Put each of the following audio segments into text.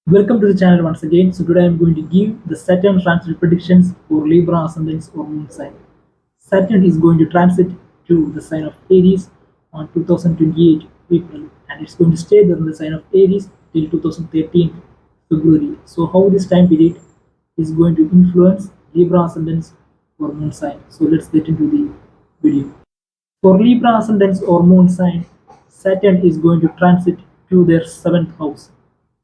Welcome to the channel once again. So today I'm going to give the Saturn transit predictions for Libra Ascendants or Moon sign. Saturn is going to transit to the sign of Aries on 2028 April, and it's going to stay there in the sign of Aries till 2013 February. So how this time period is going to influence Libra Ascendants or Moon sign. So let's get into the video. For Libra ascendants or moon sign, Saturn is going to transit to their seventh house.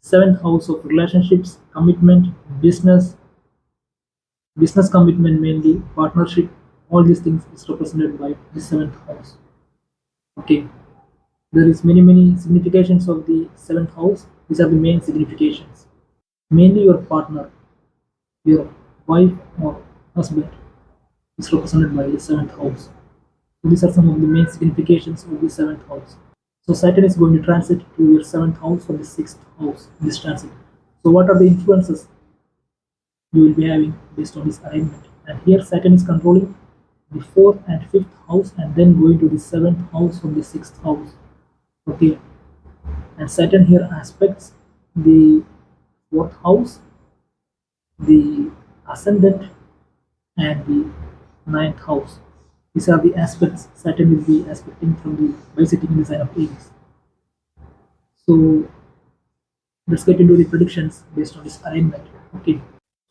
Seventh house of relationships, commitment, business, business commitment mainly, partnership, all these things is represented by the seventh house. Okay. There is many significations of the seventh house. These are the main significations. Mainly your partner, your wife or husband is represented by the seventh house. So these are some of the main significations of the seventh house. So Saturn is going to transit to your seventh house from the sixth house in this transit. So what are the influences you will be having based on this alignment? And here Saturn is controlling the fourth and fifth house and then going to the seventh house from the sixth house. Okay. And Saturn here aspects the fourth house, the ascendant, and the ninth house. These are the aspects Saturn will be aspecting from the by sitting in the sign of Aries. So let's get into the predictions based on this alignment. Okay.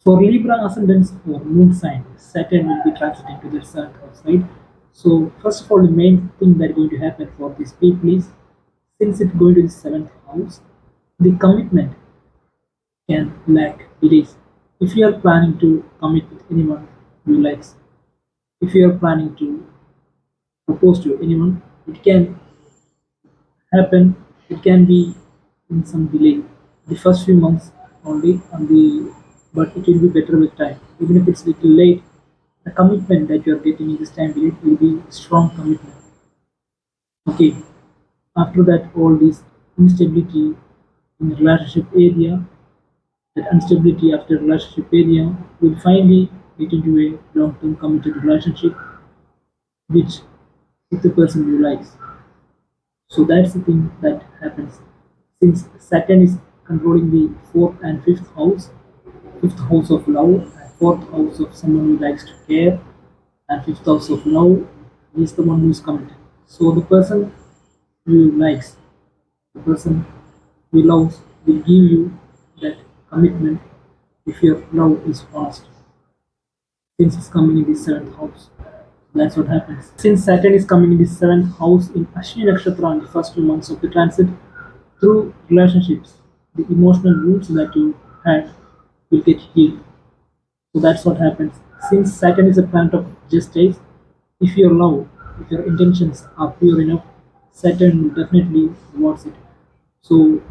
For Libra ascendants or moon sign, Saturn will be transiting to their seventh house, right? So first of all, the main thing that is going to happen for these people is since it's going to the seventh house, the commitment can lack delays. If you are planning to commit with anyone you like, if you are planning to propose to anyone, it can happen. It can be in some delay. The first few months only, but it will be better with time. Even if it's a little late, the commitment that you are getting in this time period will be strong commitment. Okay. After that, all this instability in the relationship area, that instability after relationship area will finally get into a long-term committed relationship, which with the person you like. So that's the thing that happens. Since Saturn is controlling the fourth and fifth house of love, and fourth house of someone who likes to care, and fifth house of love is the one who is committed. So the person who likes, the person who loves will give you that commitment if your love is honest. Since it's coming in the seventh house. That's what happens. Since Saturn is coming in the seventh house in Ashwini Nakshatra in the first 2 months of the transit, through relationships, the emotional wounds that you had will get healed. So that's what happens. Since Saturn is a planet of justice, if your love, if your intentions are pure enough, Saturn will definitely rewards it. So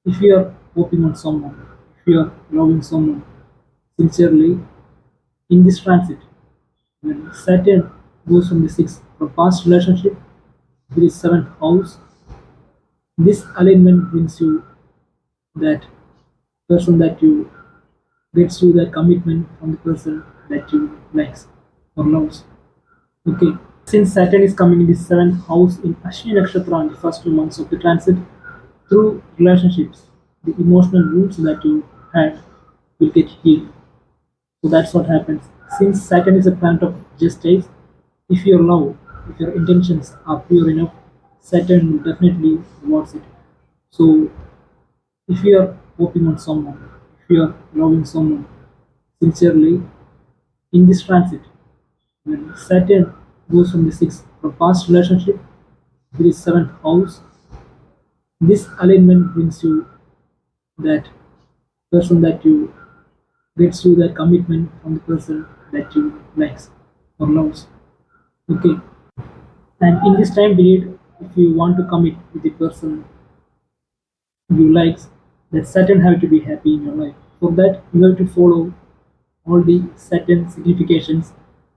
if you are hoping on someone, if you are loving someone sincerely in this transit, when Saturn goes from the sixth from past relationship to the seventh house, this alignment brings you that person that you gets you that commitment from the person that you likes or loves. Okay. Since Saturn is coming in the seventh house in Ashwini Nakshatra in the first 2 months of the transit, through relationships, the emotional wounds that you had will get healed. So that's what happens. Since Saturn is a planet of justice, if your love, if your intentions are pure enough, Saturn will definitely rewards it. So if you are hoping on someone, if you are loving someone sincerely in this transit, when Saturn goes from the sixth from past relationship to the seventh house, this alignment brings you that person that you gets you that commitment from the person that you likes or loves. Okay. And in this time period, if you want to commit with the person you like, that Saturn have to be happy in your life. For that, you have to follow all the Saturn significations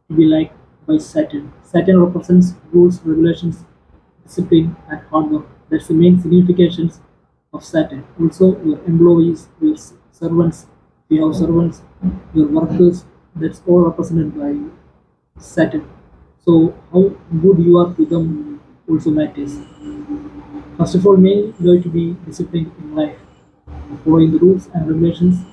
to be liked by Saturn. Saturn represents rules, regulations, discipline, and hard work. That's the main significations of Saturn. Also, your employees, your servants, your servants, your workers, that's all represented by Saturn. So, how good you are to them also matters. First of all, may you have to be disciplined in life. following the rules and regulations,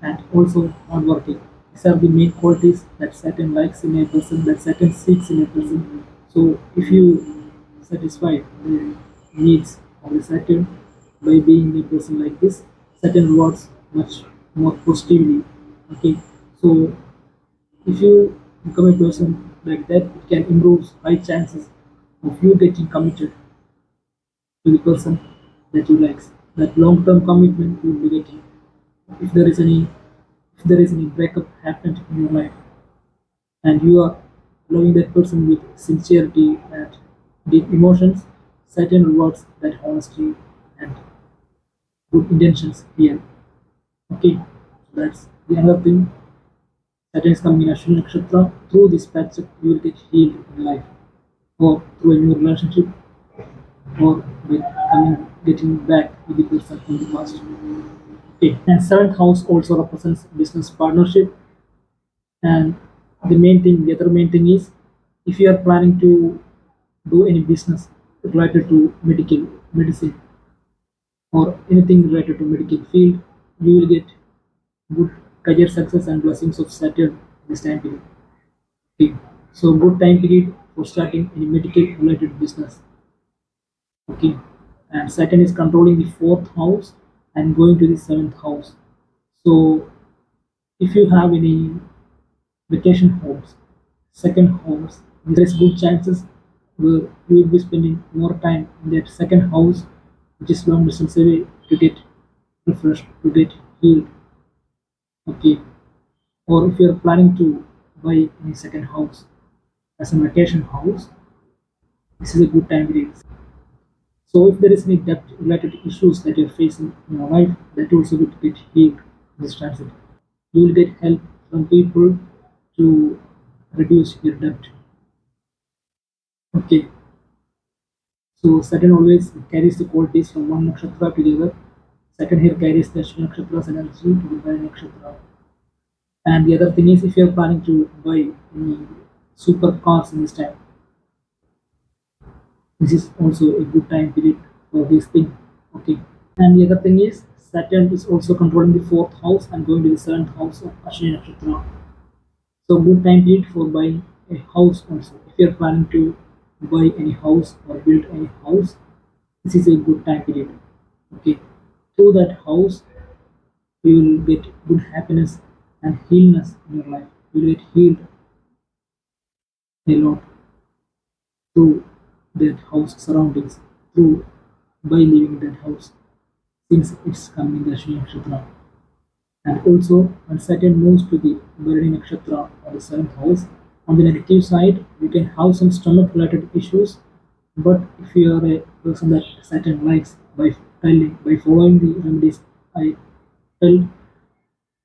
and also hardworking. These are the main qualities that Saturn likes in a person, that Saturn seeks in a person. So if you satisfy the needs of the Saturn by being a person like this, Saturn rewards much more positively. Okay, so if you become a person like that, it can improve high chances of you getting committed to the person that you like. That long-term commitment you will be getting. If there is any if there is any breakup happened in your life and you are loving that person with sincerity and deep emotions, Saturn rewards that honesty and good intentions here. Okay, that's the other thing. Saturn is coming in Ashwini Nakshatra. Through this patch, you will get healed in life, or through a new relationship, or by getting back with the person from the past. Okay, and seventh house also represents business partnership. And the other main thing is, if you are planning to do any business related to medical medicine or anything related to medical field, you will get good career success and blessings of Saturn this time period. Okay. So good time period for starting any medical related business. Okay. And Saturn is controlling the fourth house and going to the seventh house. So if you have any vacation homes, second homes, there is good chances where you will be spending more time in that second house, which is long distance away, to get refreshed, to get healed. Okay, or if you are planning to buy any second house as a vacation house, this is a good time period. So if there is any debt related issues that you're facing in your life, that also will get healed in this transit. You will get help from people to reduce your debt. Okay, so Saturn always carries the qualities from one nakshatra to the other. Saturn here carries the Ashwini nakshatra's energy to the Bharani nakshatra. And the other thing is, if you are planning to buy any super cars in this time, this is also a good time period for this thing. Okay. And the other thing is, Saturn is also controlling the fourth house and going to the seventh house of Ashwini nakshatra. So good time period for buying a house also. If you are planning to buy any house or build any house, this is a good time period. Okay. Through that house, you will get good happiness and healness in your life. You will get healed a lot through that house surroundings, through by living in that house, since it's coming in the Ashwini Nakshatra. And also, when Saturn moves to the Bharani Nakshatra or the seventh house, on the negative side, you can have some stomach related issues. But if you are a person that Saturn likes, by following the remedies I tell,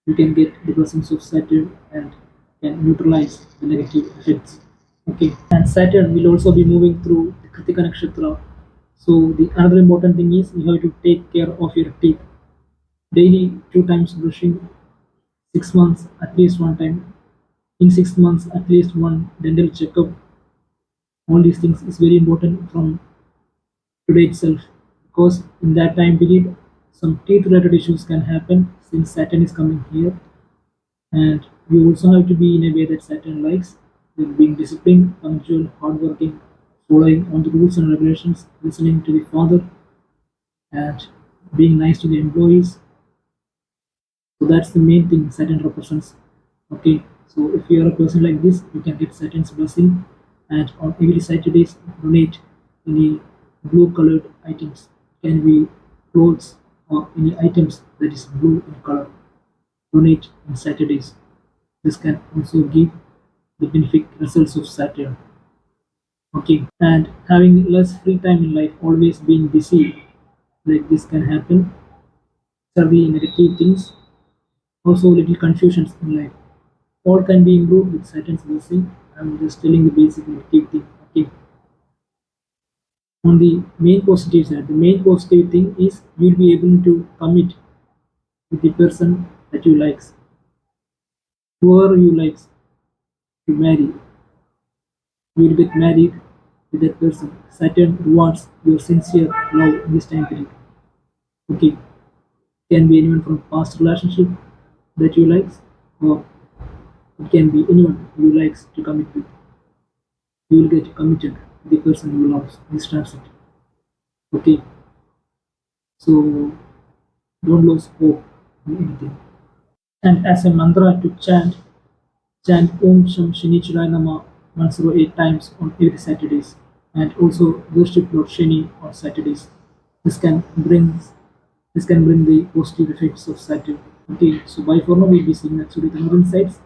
you can get the blessings of Saturn and can neutralize the negative effects. Okay, and Saturn will also be moving through the Kritika Nakshatra. So the another important thing is you have to take care of your teeth daily, two times brushing, 6 months at least one time. In 6 months, at least one dental checkup. All these things is very important from today itself, because in that time period, some teeth related issues can happen since Saturn is coming here. And you also have to be in a way that Saturn likes, with being disciplined, punctual, hardworking, following on the rules and regulations, listening to the father, and being nice to the employees. So that's the main thing Saturn represents. Okay, so if you are a person like this, you can get Saturn's blessing, and on every Saturdays donate any blue colored items. Can be clothes or any items that is blue in color. Donate on Saturdays. This can also give the benefit results of Saturn. Okay, and having less free time in life, always being busy, like this can happen. These are the negative things. Also, little confusions in life. All can be improved with Saturn's blessing. I'm just telling the basic negative thing. Okay. On the main positive side, the main positive thing is you'll be able to commit with the person that you likes. Whoever you likes to marry, you will get married with that person. Saturn rewards your sincere love in this time period. Okay. can be anyone from past relationship that you like, or it can be anyone you likes to commit with. You will get committed to the person you love this transit. Okay, so don't lose hope in anything. And as a mantra to chant Om Sham Shanichara Nama 108 times on every Saturdays, and also worship Lord Shani on Saturdays. This can bring this can bring the positive effects of Saturn. Okay, so bye for now. We'll be seeing next with another insights.